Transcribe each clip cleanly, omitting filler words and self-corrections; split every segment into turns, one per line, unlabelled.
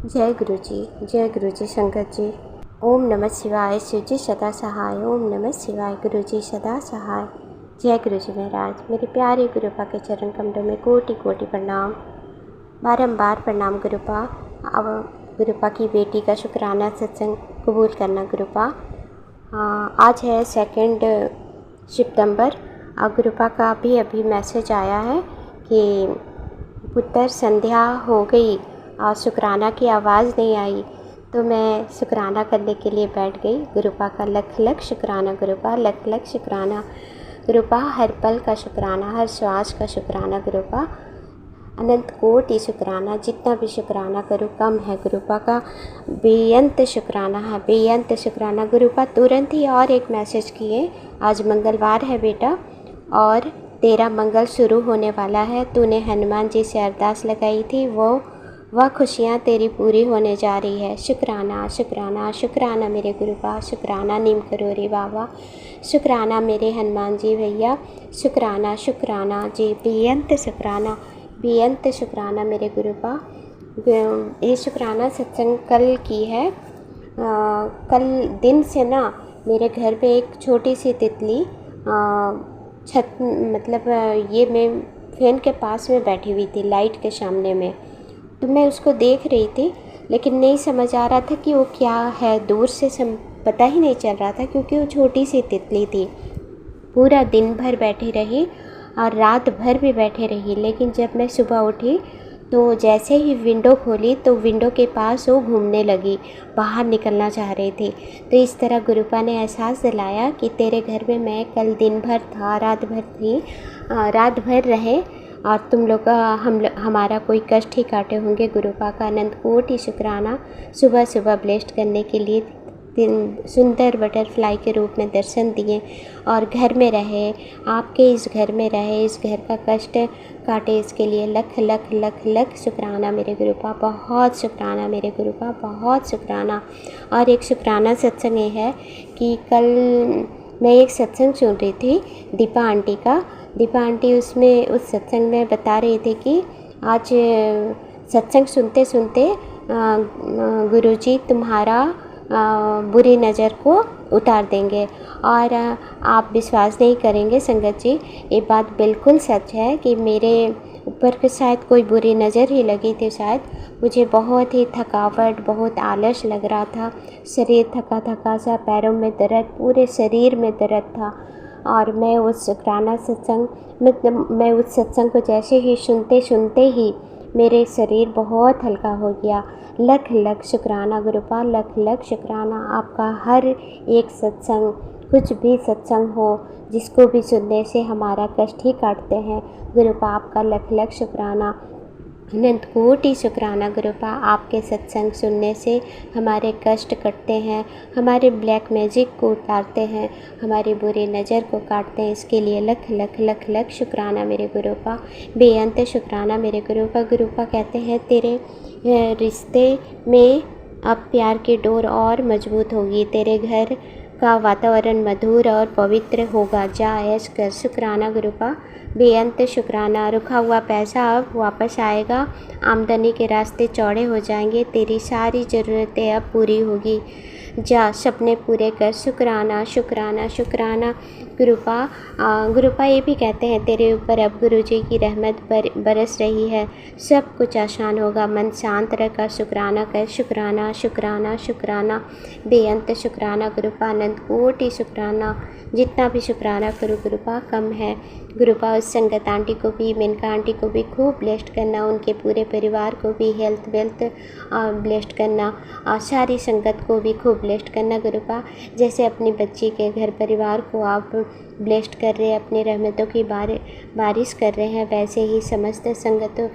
जय गुरु जी संगत जी। ओम नमः शिवाय। शिव जी सदा सहाय। ओम नमः शिवाय। गुरु जी सदा सहाय। जय गुरु जी महाराज। मेरे प्यारे गुरुपा के चरण कमलों में कोटि कोटि प्रणाम, बारंबार प्रणाम गुरुपा। अब गुरुपा की बेटी का शुक्राना सत्संग कबूल करना गुरुपा। आज है 2 सितंबर। गुरुपा का भी अभी मैसेज आया है कि पुत्र संध्या हो गई और शुक्राना की आवाज़ नहीं आई, तो मैं शुक्राना करने के लिए बैठ गई। गुरुपा का लख लख शुक्राना गुरुपा, लख लख शुक्राना गुरुपा। हर पल का शुक्राना, हर श्वास का शुक्राना गुरुपा। अनंत कोटि शुक्राना, जितना भी शुक्राना करूँ कम है गुरुपा का। बेअंत शुक्राना है, बेअंत शुक्राना गुरुपा। तुरंत ही और एक मैसेज किए, आज मंगलवार है बेटा और तेरा मंगल शुरू होने वाला है। तूने हनुमान जी से अरदास लगाई थी, वह खुशियाँ तेरी पूरी होने जा रही है। शुक्राना शुक्राना शुक्राना मेरे गुरुपा, शुक्राना नीम करोरी बाबा, शुक्राना मेरे हनुमान जी भैया, शुक्राना शुक्राना जी। बेअंत शुक्राना, बेअंत शुक्राना मेरे गुरुपा। ये शुक्राना सत्संग कल की है। कल दिन से ना मेरे घर पे एक छोटी सी तितली छत मतलब ये मैं फैन के पास में बैठी हुई थी, लाइट के सामने में। तो मैं उसको देख रही थी, लेकिन नहीं समझ आ रहा था कि वो क्या है। दूर से पता ही नहीं चल रहा था, क्योंकि वो छोटी सी तितली थी। पूरा दिन भर बैठी रही और रात भर भी बैठे रही, लेकिन जब मैं सुबह उठी तो जैसे ही विंडो खोली तो विंडो के पास वो घूमने लगी, बाहर निकलना चाह रही थी। तो इस तरह गुरुपा ने एहसास दिलाया कि तेरे घर में मैं कल दिन भर था, रात भर थी, रात भर रहे और तुम लोग का हमारा कोई कष्ट ही काटे होंगे। गुरुपा का अनंत कोटि शुक्राना। सुबह सुबह ब्लेस्ड करने के लिए सुंदर बटरफ्लाई के रूप में दर्शन दिए और घर में रहे, आपके इस घर में रहे, इस घर का कष्ट काटे, इसके लिए लख लख लख लख शुक्राना मेरे गुरुपा। बहुत शुक्राना मेरे गुरुपा, बहुत शुक्राना। और एक शुक्राना सत्संग ये है कि कल मैं एक सत्संग सुन रही थी दीपा आंटी का। दीपा आंटी उसमें उस सत्संग में बता रही थी कि आज सत्संग सुनते सुनते गुरुजी तुम्हारा बुरी नज़र को उतार देंगे। और आप विश्वास नहीं करेंगे संगत जी, ये बात बिल्कुल सच है कि मेरे ऊपर के शायद कोई बुरी नज़र ही लगी थी। शायद मुझे बहुत ही थकावट, बहुत आलस लग रहा था, शरीर थका थका सा, पैरों में दर्द, पूरे शरीर में दर्द था। और मैं उस शुक्राना सत्संग मैं उस सत्संग को जैसे ही सुनते ही मेरे शरीर बहुत हल्का हो गया। लख लख शुक्राना गुरुपा, लख लख शुक्राना। आपका हर एक सत्संग, कुछ भी सत्संग हो, जिसको भी सुनने से हमारा कष्ट ही काटते हैं गुरुपा, आपका लख लख शुक्राना। अनंत कोटि शुक्राना गुरुपा। आपके सत्संग सुनने से हमारे कष्ट कटते हैं, हमारे ब्लैक मैजिक को उतारते हैं, हमारी बुरी नज़र को काटते हैं। इसके लिए लख लख लख लख शुक्राना मेरे गुरुपा, बेअंत शुक्राना मेरे गुरुपा। गुरुपा कहते हैं तेरे रिश्ते में अब प्यार की डोर और मजबूत होगी, तेरे घर का वातावरण मधुर और पवित्र होगा। जा ऐश कर। शुक्राना गुरुपा, बेअंत शुक्राना। रुका हुआ पैसा अब वापस आएगा, आमदनी के रास्ते चौड़े हो जाएंगे, तेरी सारी ज़रूरतें अब पूरी होगी। जा सपने पूरे कर। शुक्राना शुक्राना शुक्राना गुरुपा। गुरुपा ये भी कहते हैं तेरे ऊपर अब गुरुजी की रहमत बरस रही है, सब कुछ आसान होगा, मन शांत रखा। शुक्राना कर। शुक्राना शुक्राना शुक्राना, बेअंत शुक्राना गुरुपा, अनंत कोटि शुक्राना। जितना भी शुक्राना करूँ गुरुपा कम है गुरुपा। उस संगत आंटी को भी, मेनका आंटी को भी खूब ब्लेस्ड करना, उनके पूरे परिवार को भी हेल्थ वेल्थ ब्लेस्ड करना, और सारी संगत को भी खूब ब्लेस्ड करना गुरुपा। जैसे अपनी बच्ची के घर परिवार को आप ब्लेस्ड कर रहे हैं, अपनी रहमतों की बारिश कर रहे हैं, वैसे ही समस्त संगतों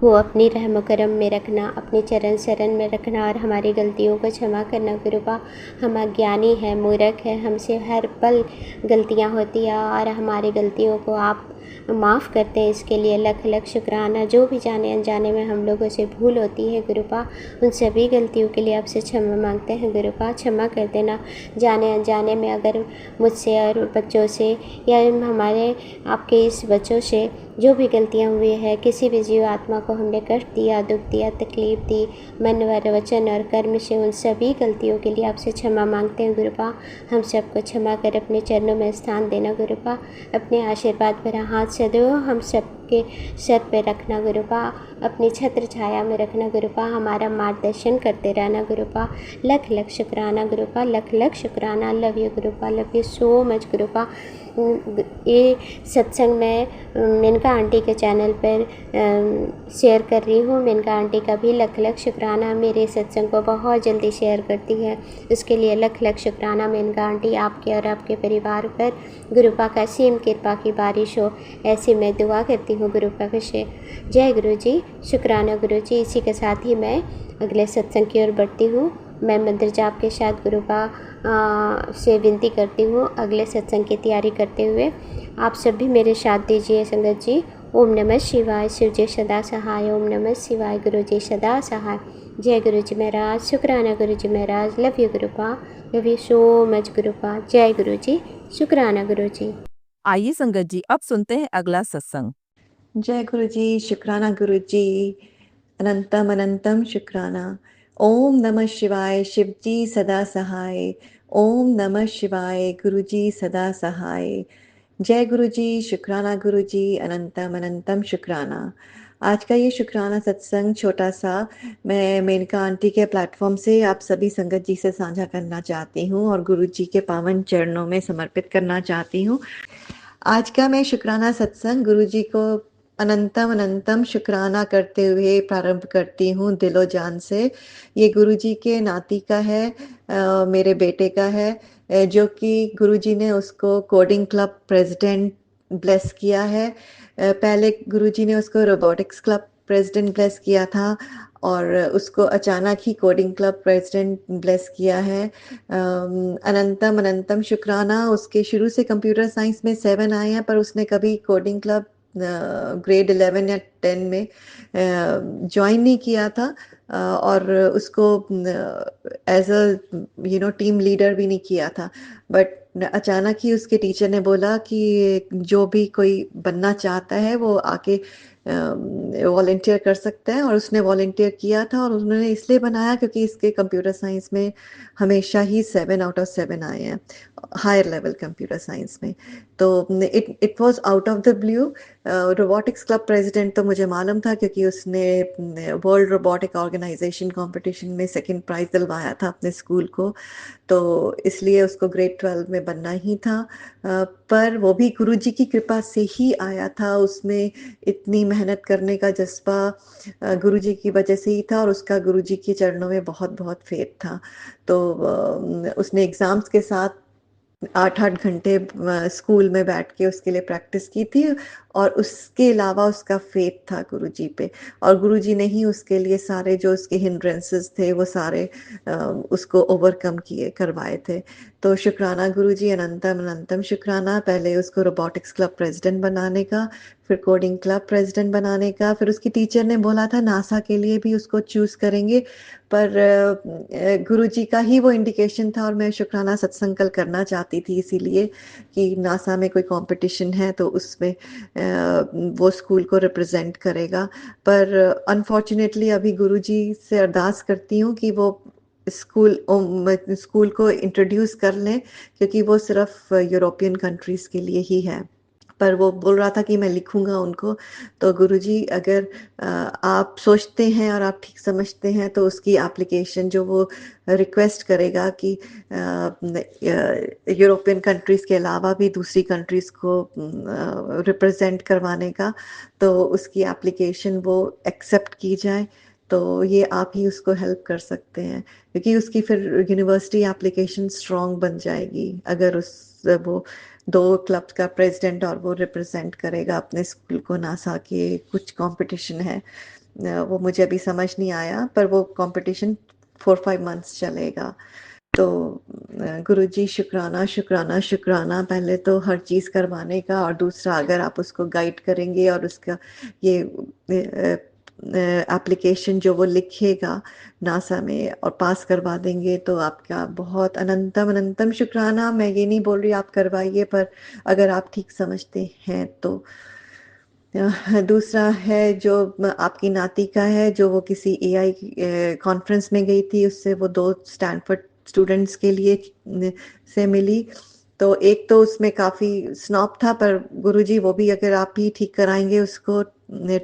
को अपनी रहम करम में रखना, अपने चरण शरण में रखना और हमारी गलतियों को क्षमा करना गुरुपा। हम अज्ञानी हैं, मूर्ख हैं, हमसे हर पल गलतियां होती हैं और हमारी गलतियों को आप माफ़ करते हैं, इसके लिए लख लख शुक्राना। जो भी जाने अनजाने में हम लोगों से भूल होती है गुरुपा, उन सभी गलतियों के लिए आपसे क्षमा मांगते हैं गुरुपा, क्षमा कर देना। जाने अनजाने में अगर मुझसे और बच्चों से या हमारे आपके इस बच्चों से जो भी गलतियाँ हुई है, किसी भी जीव आत्मा को हमने कष्ट दिया, दुख दिया, तकलीफ़ दी, मन व वचन और कर्म से, उन सभी गलतियों के लिए आपसे क्षमा मांगते हैं गुरुपा। हम सबको क्षमा कर अपने चरणों में स्थान देना गुरुपा। अपने आशीर्वाद भरा हाथ सदैव हम सबके सर पे रखना गुरुपा, अपनी छत्र छाया में रखना गुरुपा, हमारा मार्गदर्शन करते रहना गुरुपा। लख लख शुक्राना गुरुपा, लख लख शुक्राना। Love you Gurupa, love you so much Gurupa. ये सत्संग मैं मेनका आंटी के चैनल पर शेयर कर रही हूँ। मेनका आंटी का भी लख लख शुक्राना, मेरे सत्संग को बहुत जल्दी शेयर करती है, उसके लिए लख लख शुक्राना मेनका आंटी। आपके और आपके परिवार पर गुरुपा का असीम कृपा की बारिश हो, ऐसी मैं दुआ करती हूँ गुरुपा से। जय गुरु जी, शुक्राना गुरु जी। इसी के साथ ही मैं अगले सत्संग की ओर बढ़ती हूँ। मैं मंत्र जाप के साथ गुरुपा से विनती करती हूँ, अगले सत्संग की तैयारी करते हुए आप सब भी मेरे साथ दीजिए संगत जी। ओम नमः शिवाय, शिव जी सदा सहाय। ओम नमः शिवाय, गुरु जी सदा सहाय। जय गुरु जी महाराज, शुक्राना गुरु जी महाराज। Love you Gurupa, love you so much Gurupa. जय गुरु जी, शुक्राना गुरु जी।
आइए संगत जी, अब सुनते हैं अगला सत्संग।
जय गुरु जी, शुक्राना गुरु जी, अनंतम अनंतम शुक्राना। ओम नमः शिवाय, शिव जी सदा सहाय। ओम नमः शिवाय, गुरु जी सदा सहाय। जय गुरु जी, शुक्राना गुरु जी, अनंतम अनंतम शुक्राना। आज का ये शुक्राना सत्संग छोटा सा मैं मेनका आंटी के प्लेटफॉर्म से आप सभी संगत जी से साझा करना चाहती हूँ और गुरु जी के पावन चरणों में समर्पित करना चाहती हूँ। आज का मैं शुक्राना सत्संग गुरु जी को अनंतम अनंतम शुक्राना करते हुए प्रारंभ करती हूँ दिलो जान से। ये गुरु जी के नाती का है, मेरे बेटे का है, जो कि गुरु जी ने उसको कोडिंग क्लब प्रेसिडेंट ब्लेस किया है। पहले गुरु जी ने उसको रोबोटिक्स क्लब प्रेसिडेंट ब्लेस किया था और उसको अचानक ही कोडिंग क्लब प्रेसिडेंट ब्लेस किया है। अनंतम अनंतम शुक्राना। उसके शुरू से कंप्यूटर साइंस में 7 आए हैं, पर उसने कभी कोडिंग क्लब ग्रेड 11 या 10 में ज्वाइन नहीं किया था और उसको एज अ टीम लीडर भी नहीं किया था। बट अचानक ही उसके टीचर ने बोला कि जो भी कोई बनना चाहता है वो आके वॉलेंटियर कर सकता है, और उसने वॉलेंटियर किया था और उन्होंने इसलिए बनाया क्योंकि इसके कंप्यूटर साइंस में हमेशा ही 7 आउट ऑफ 7 आए हैं, हायर लेवल कंप्यूटर साइंस में। तो it was out of the blue. Robotics club president तो मुझे मालूम था क्योंकि उसने वर्ल्ड रोबोटिक ऑर्गेनाइजेशन कंपटीशन में सेकंड प्राइज दिलवाया था अपने स्कूल को, तो इसलिए उसको ग्रेड 12 में बनना ही था। पर वो भी गुरुजी की कृपा से ही आया था। उसमें इतनी मेहनत करने का जज्बा गुरुजी की वजह से ही था और उसका गुरुजी के चरणों में बहुत बहुत फेथ था। तो उसने एग्ज़ाम्स के साथ 8-8 घंटे स्कूल में बैठ के उसके लिए प्रैक्टिस की थी और उसके अलावा उसका फेथ था गुरुजी पे, और गुरुजी ने ही उसके लिए सारे जो उसके हिंड्रेंसेस थे वो सारे उसको ओवरकम किए करवाए थे। तो शुक्राना गुरुजी, अनंतम अनंतम शुक्राना। पहले उसको रोबोटिक्स क्लब प्रेसिडेंट बनाने का, फिर कोडिंग क्लब प्रेसिडेंट बनाने का, फिर उसकी टीचर ने बोला था नासा के लिए भी उसको चूज़ करेंगे, पर गुरुजी का ही वो इंडिकेशन था और मैं शुक्राना सत्संग कल करना चाहती थी इसीलिए कि नासा में कोई कंपटीशन है तो उसमें वो स्कूल को रिप्रेजेंट करेगा। पर अनफॉर्चुनेटली अभी गुरुजी से अरदास करती हूँ कि वो स्कूल को इंट्रोड्यूस कर लें, क्योंकि वो सिर्फ यूरोपियन कंट्रीज़ के लिए ही है। पर वो बोल रहा था कि मैं लिखूंगा उनको। तो गुरुजी अगर आप सोचते हैं और आप ठीक समझते हैं तो उसकी एप्लीकेशन जो वो रिक्वेस्ट करेगा कि यूरोपियन कंट्रीज़ के अलावा भी दूसरी कंट्रीज़ को रिप्रेजेंट करवाने का, तो उसकी एप्लीकेशन वो एक्सेप्ट की जाए। तो ये आप ही उसको हेल्प कर सकते हैं, क्योंकि उसकी फिर यूनिवर्सिटी एप्लीकेशन स्ट्रॉन्ग बन जाएगी अगर वो 2 क्लब्स का प्रेसिडेंट और वो रिप्रेजेंट करेगा अपने स्कूल को। नासा के कुछ कंपटीशन है, वो मुझे अभी समझ नहीं आया, पर वो कंपटीशन 4-5 मंथ्स चलेगा। तो गुरुजी शुक्राना, शुक्राना, शुक्राना पहले तो हर चीज़ करवाने का, और दूसरा अगर आप उसको गाइड करेंगे और उसका ये एप्लीकेशन जो वो लिखेगा नासा में और पास करवा देंगे तो आपका बहुत अनंतम अनंतम शुक्राना। मैं ये नहीं बोल रही आप करवाइए, पर अगर आप ठीक समझते हैं तो। दूसरा है जो आपकी नाती का है, जो वो किसी एआई कॉन्फ्रेंस में गई थी, उससे वो 2 स्टैनफोर्ड स्टूडेंट्स के लिए से मिली। तो एक तो उसमें काफ़ी स्नॉब था, पर गुरुजी वो भी अगर आप ही ठीक कराएंगे उसको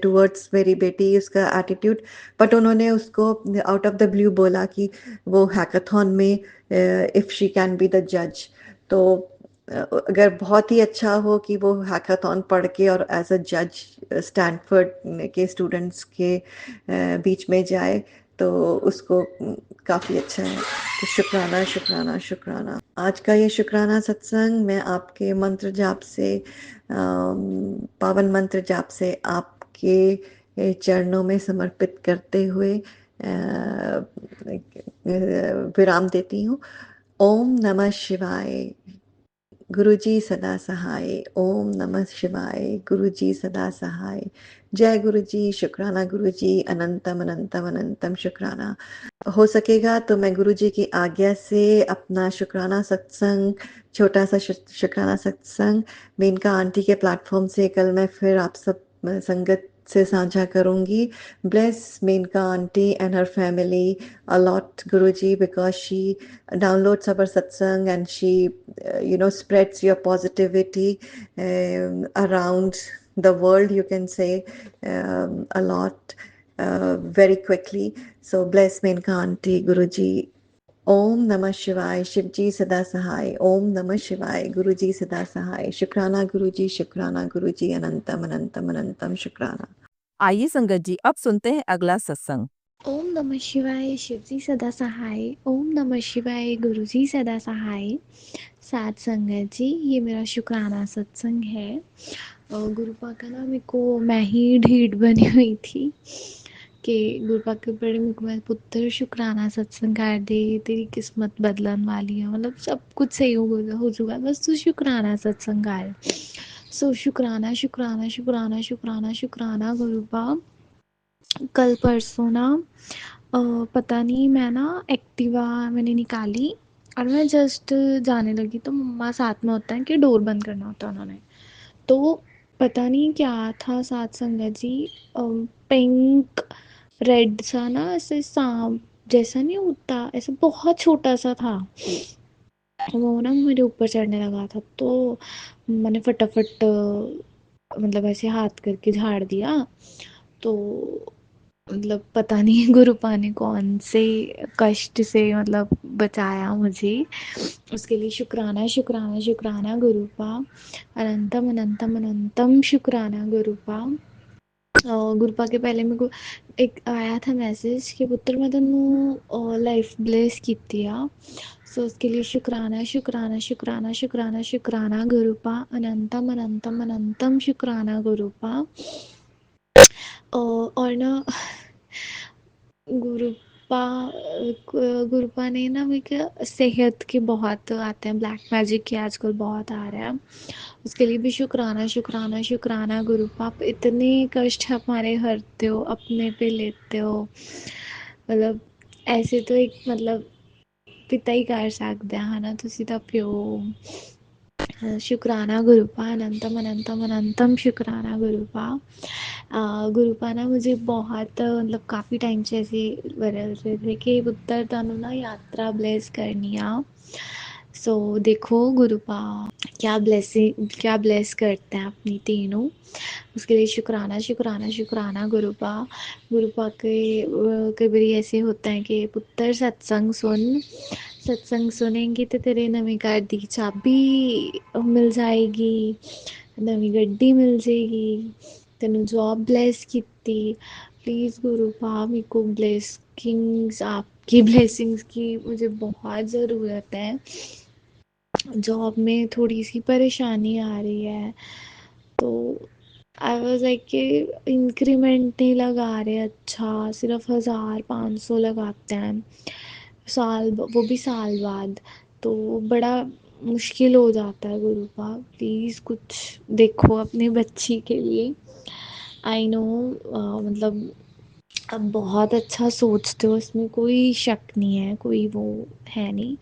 टुवर्ड्स मेरी बेटी, उसका एटीट्यूड। बट उन्होंने उसको आउट ऑफ द ब्लू बोला कि वो हैकाथॉन में if she can be the जज, तो अगर बहुत ही अच्छा हो कि वो हैकाथॉन पढ़ के और एज अ जज स्टैनफोर्ड के स्टूडेंट्स के बीच में जाए तो उसको काफ़ी अच्छा है। तो शुक्राना, शुक्राना, शुक्राना। आज का ये शुक्राना सत्संग मैं आपके मंत्र जाप से पावन मंत्र जाप से आपके चरणों में समर्पित करते हुए विराम देती हूँ। ओम नमः शिवाय। गुरुजी सदा सहाय। ओम नमः शिवाय। गुरुजी सदा सहाय। जय गुरुजी। शुक्राना गुरुजी। अनंतम अनंतम अनंतम शुक्राना। हो सकेगा तो मैं गुरुजी की आज्ञा से अपना शुक्राना सत्संग, छोटा सा शुक्राना सत्संग मेनका आंटी के प्लेटफॉर्म से कल मैं फिर आप सब संगत से साझा करूंगी। Bless Menka auntie and her family a lot, Guruji, because she downloads our satsang and she, spreads your positivity around the world, you can say, a lot, very quickly. So bless Menka auntie, Guruji. ओम नमः शिवाय। शिवजी सदा सहाय। ओम नमः शिवाय। गुरुजी सदा सहाय। शुक्राना गुरुजी, शुक्राना गुरुजी। अनंतम अनंतम अनंतम शुक्राना।
आइए संगत जी अब सुनते हैं अगला सत्संग।
ओम नमः शिवाय। शिवजी सदा सहाय। ओम नमः शिवाय। गुरुजी सदा सहाय। साथ संगत जी, ये मेरा शुक्राना सत्संग है। गुरुपा का ना मेरे को मैं ही ढीठ बनी हुई थी कि गुरुपा के ऊपर मेरे को मैं पुत्र शुक्राना सत्संग कर दे, तेरी किस्मत बदलन वाली है, मतलब सब कुछ सही हो चुका, बस तू शुक्राना सत्संग कर। सो शुक्राना शुक्राना शुक्राना शुक्राना शुक्राना गुरुपा। कल परसों ना पता नहीं, मैं ना एक्टिवा मैंने निकाली और मैं जस्ट जाने लगी तो मम्मा साथ में होता है कि डोर बंद करना होता है उन्होंने, तो पता नहीं क्या था साथ संगत जी, पिंक रेड सा ना ऐसे सांप जैसा नहीं होता, ऐसे बहुत छोटा सा था, वो ना मेरे ऊपर चढ़ने लगा था, तो मैंने फटाफट मतलब ऐसे हाथ करके झाड़ दिया। तो मतलब पता नहीं गुरुपा ने कौन से कष्ट से मतलब बचाया मुझे, उसके लिए शुक्राना शुक्राना शुक्राना गुरुपा। अनंतम अनंतम अनंतम शुक्राना गुरुपा। गुरुपा के पहले मेरे को एक आया था मैसेज कि पुत्र मैं तेनू लाइफ ब्लेस कीती आ, सो उसके लिए शुक्राना शुक्राना शुक्राना शुक्राना शुक्राना गुरुपा। अनंतम अनंतम अनंतम शुक्राना गुरुपा। और ना गुरुपा गुरुपा ने ना मेरे सेहत के बहुत आते हैं, ब्लैक मैजिक के आजकल बहुत आ रहा है, उसके लिए भी शुक्राना शुक्राना शुक्राना गुरुपा। आप इतने कष्ट हमारे हरते हो, अपने पे लेते हो, मतलब ऐसे तो एक मतलब पिता ही कर सकते हैं, है ना, तुसी तो प्यो। शुक्राना गुरुपा। अनंतम अनंतम अनंतम शुक्राना गुरुपा। गुरुपा ना मुझे बहुत मतलब काफ़ी टाइम से ऐसे बरल रहे थे कि पुत्तर तनु ना यात्रा ब्लेस करनी आ। सो देखो गुरुपा क्या ब्लेस करते हैं अपनी तीनों, उसके लिए शुक्राना शुक्राना शुक्राना गुरुपा। गुरुपा के कई बार ऐसे होता है कि पुत्तर सत्संग सुनेंगी तो तेरे नवीं घर दी चाबी मिल जाएगी, नवीं गड्डी मिल जाएगी, तेनू जॉब ब्लेस कीती। प्लीज़ गुरुपा मेरे को ब्लेसिंग्स, आपकी ब्लेसिंग्स की मुझे बहुत ज़रूरत है। जॉब में थोड़ी सी परेशानी आ रही है, तो आई वॉज लाइक कि इंक्रीमेंट नहीं लगा रहे, अच्छा सिर्फ 1500 लगाते हैं, वो भी साल बाद, तो बड़ा मुश्किल हो जाता है। गुरुपा प्लीज़ कुछ देखो अपनी बच्ची के लिए। आई नो, मतलब आप बहुत अच्छा सोचते हो, इसमें कोई शक नहीं है, कोई वो है नहीं।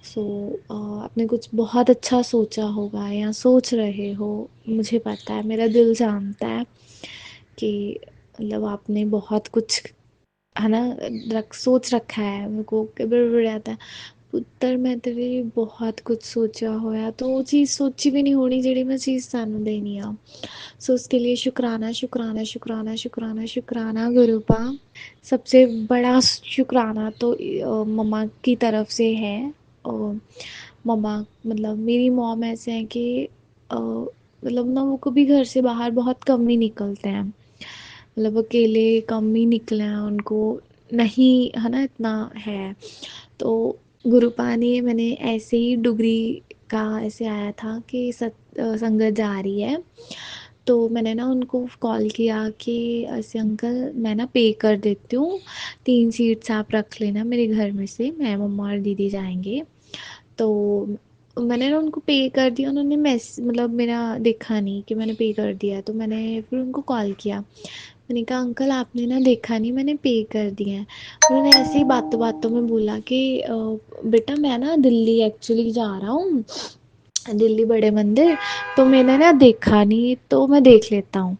सो आपने कुछ बहुत अच्छा सोचा होगा या सोच रहे हो, मुझे पता है, मेरा दिल जानता है कि मतलब आपने बहुत कुछ, है ना, सोच रखा है। मेरे को बड़े आता है, पुत्तर मैं तेरे लिए बहुत कुछ सोचा होया, तो वो चीज़ सोची भी नहीं होनी जेह्ड़ी मैं चीज़ सानू देनी आ। सो उसके लिए शुक्राना शुक्राना शुक्राना शुक्राना शुक्राना गुरुपा। सबसे बड़ा शुक्राना तो मम्मा की तरफ से है। मम्मा, मतलब मेरी मॉम ऐसे हैं कि मतलब ना वो कभी घर से बाहर बहुत कम ही निकलते हैं, मतलब अकेले कम ही निकले हैं, उनको नहीं, है ना, इतना है। तो गुरुपानी मैंने ऐसे ही डुगरी का ऐसे आया था कि संगत जा रही है, तो मैंने ना उनको कॉल किया कि ऐसे अंकल मैं ना पे कर देती हूँ, 3 सीट्स आप रख लेना मेरे घर में से, मैं मम्मा और दीदी जाएंगे। तो मैंने ना उनको पे कर दिया, उन्होंने मतलब मेरा देखा नहीं कि मैंने पे कर दिया, तो मैंने फिर उनको कॉल किया। मैंने कहा अंकल आपने ना देखा नहीं, मैंने पे कर दिया है। उन्होंने ऐसे ही बातों बातों में बोला कि बेटा मैं ना दिल्ली एक्चुअली जा रहा हूँ, दिल्ली बड़े मंदिर, तो मैंने ना देखा नहीं, तो मैं देख लेता हूँ।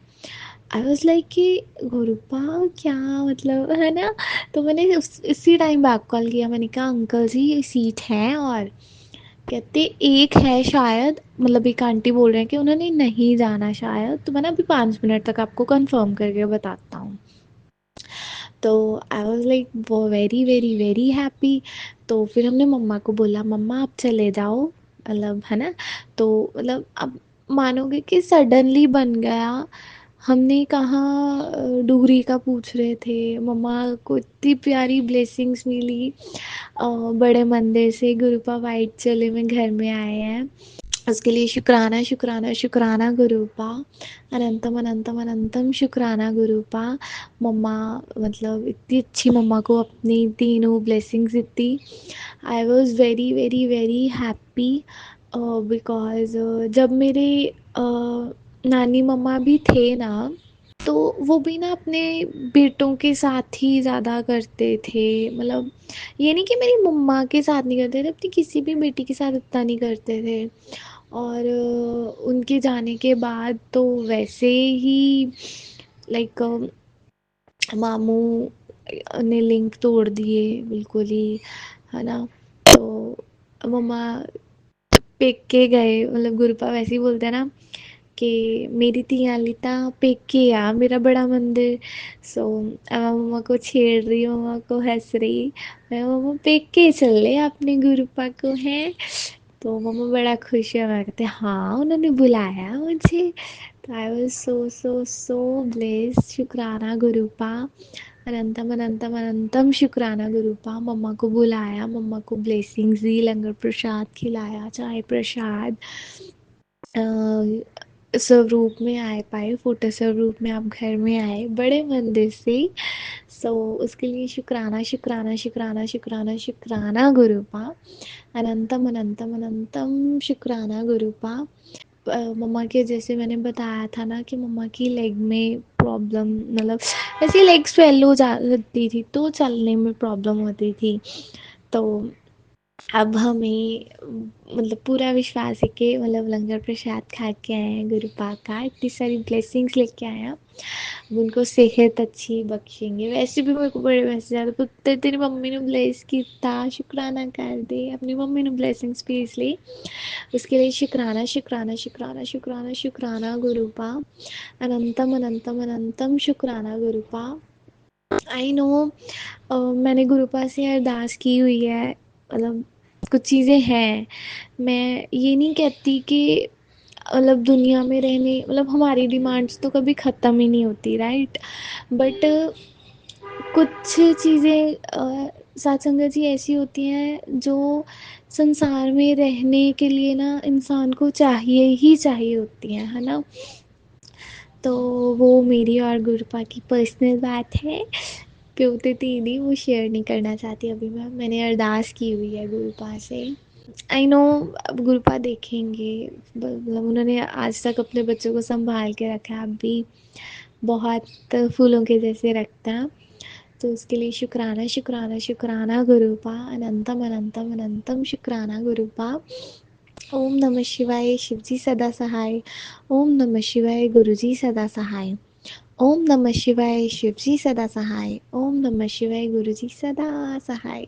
आई वॉज लाइक कि गुरुपा क्या मतलब, है ना। तो मैंने इसी टाइम बैक कॉल किया, मैंने कहा अंकल जी ये सीट है, और कहते एक है शायद, मतलब एक आंटी बोल रहे हैं कि उन्होंने नहीं जाना शायद, तो मैं ना अभी 5 मिनट तक आपको कंफर्म करके बताता हूँ। तो आई वॉज लाइक वो वेरी वेरी वेरी हैप्पी। तो फिर हमने मम्मा को बोला मम्मा आप चले जाओ, मतलब, है ना। तो मतलब अब मानोगे कि सडनली बन गया। हमने कहाँ डूरी का पूछ रहे थे, मम्मा को इतनी प्यारी ब्लेसिंग्स मिली, बड़े मंदिर से गुरुपा वाइट चले में घर में आए हैं। उसके लिए शुक्राना शुक्राना शुक्राना गुरुपा, अनंतम अनंतम अनंतम शुक्राना गुरुपा। मम्मा, मतलब इतनी अच्छी मम्मा को अपनी तीनों ब्लेसिंग्स इतनी, I was very very very happy. Because जब मेरे नानी मम्मा भी थे ना, तो वो भी ना अपने बेटों के साथ ही ज़्यादा करते थे, मतलब ये नहीं कि मेरी मम्मा के साथ नहीं करते थे, अपनी किसी भी बेटी के साथ इतना नहीं करते थे। और उनके जाने के बाद तो वैसे ही लाइक मामू ने लिंक तोड़ दिए बिल्कुल ही, है ना। तो मम्मा पेके गए, मतलब गुरुपा वैसे ही बोलते हैं ना कि मेरी धियां लिता पेके आ मेरा बड़ा मंदिर। सो मम्मा को छेड़ रही, मम्मा को हंस रही, मैं मम्मा पेके चल ले अपने गुरुपा को है। तो मम्मा बड़ा खुश है, मैं कहते हाँ उन्होंने बुलाया मुझे। तो I was so so so blessed. शुक्राना गुरुपा, अनंतम अनंतम अनंतम शुक्राना गुरुपा। मम्मा को बुलाया, मम्मा को ब्लेसिंग्स दी, लंगर प्रसाद खिलाया, चाय प्रसाद स्वरूप में आए पाए, फोटो स्वरूप में आप घर में आए बड़े मंदिर से। सो उसके लिए शुक्राना शुक्राना शुक्राना शुक्राना शुक्राना गुरुपा, अनंतम अनंतम अनंतम शुक्राना गुरुपा। मम्मा के जैसे मैंने बताया था ना कि मम्मा की लेग में प्रॉब्लम, मतलब ऐसे लेग स्वेल हो जाती थी, तो चलने में प्रॉब्लम होती थी। तो अब हमें मतलब पूरा विश्वास है कि मतलब लंगर प्रसाद खा के आए हैं गुरुपा का, इतनी सारी ब्लेसिंग्स लेके आए हैं। अब उनको सेहत अच्छी बख्शेंगे। वैसे भी मेरे को बड़े मैसेज आते, पुत्र तेरी मम्मी ने ब्लेस किया, शुक्राना कर दे, अपनी मम्मी ने ब्लेसिंग्स भेज ली। उसके लिए शुक्राना शुक्राना शुक्राना शुक्राना शुक्राना गुरुपा, अनंतम अनंतम अनंतम शुक्राना गुरुपा। आई नो, मैंने गुरुपा से अरदास की हुई है, मतलब कुछ चीज़ें हैं। मैं ये नहीं कहती कि मतलब दुनिया में रहने, मतलब हमारी डिमांड्स तो कभी ख़त्म ही नहीं होती, राइट। बट कुछ चीज़ें साथ संगत जी ऐसी होती हैं जो संसार में रहने के लिए ना इंसान को चाहिए ही चाहिए होती हैं, है ना। तो वो मेरी और गुरुपा की पर्सनल बात है। प्योते तीनी वो शेयर नहीं करना चाहती अभी मैंने अरदास की हुई है गुरुपा से। आई नो अब गुरुपा देखेंगे, मतलब उन्होंने आज तक अपने बच्चों को संभाल के रखा है, अब भी बहुत फूलों के जैसे रखता है। तो उसके लिए शुक्राना शुक्राना शुक्राना गुरुपा, अनंतम अनंतम अनंतम शुक्राना गुरुपा। ओम नमः शिवाय, शिवजी सदा सहाय। ओम नमः शिवाय, गुरुजी सदा सहाय। ओम नमः शिवाय, शिवजी सदा सहाय। ओम नमः शिवाय, गुरुजी सदा सहाय।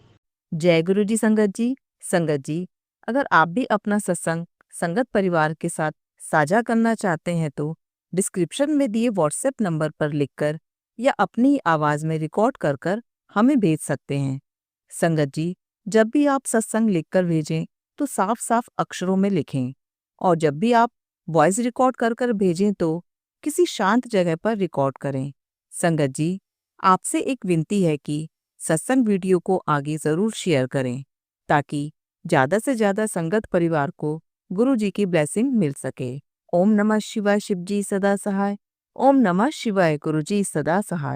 जय गुरु जी संगत जी। संगत जी, अगर आप भी अपना सत्संग संगत परिवार के साथ साझा करना चाहते हैं तो डिस्क्रिप्शन में दिए व्हाट्सएप नंबर पर लिखकर या अपनी आवाज में रिकॉर्ड कर कर हमें भेज सकते हैं। संगत जी, जब भी आप सत्संग लिखकर भेजें तो साफ साफ अक्षरों में लिखें, और जब भी आप वॉइस रिकॉर्ड कर कर भेजें तो किसी शांत जगह पर रिकॉर्ड करें। संगत जी, आपसे एक विनती है कि सत्संग वीडियो को आगे जरूर शेयर करें ताकि ज्यादा से ज्यादा संगत परिवार को गुरु जी की ब्लेसिंग मिल सके। ओम नमः शिवाय, शिव जी सदा सहाय। ओम नमः शिवाय, गुरु जी सदा सहाय।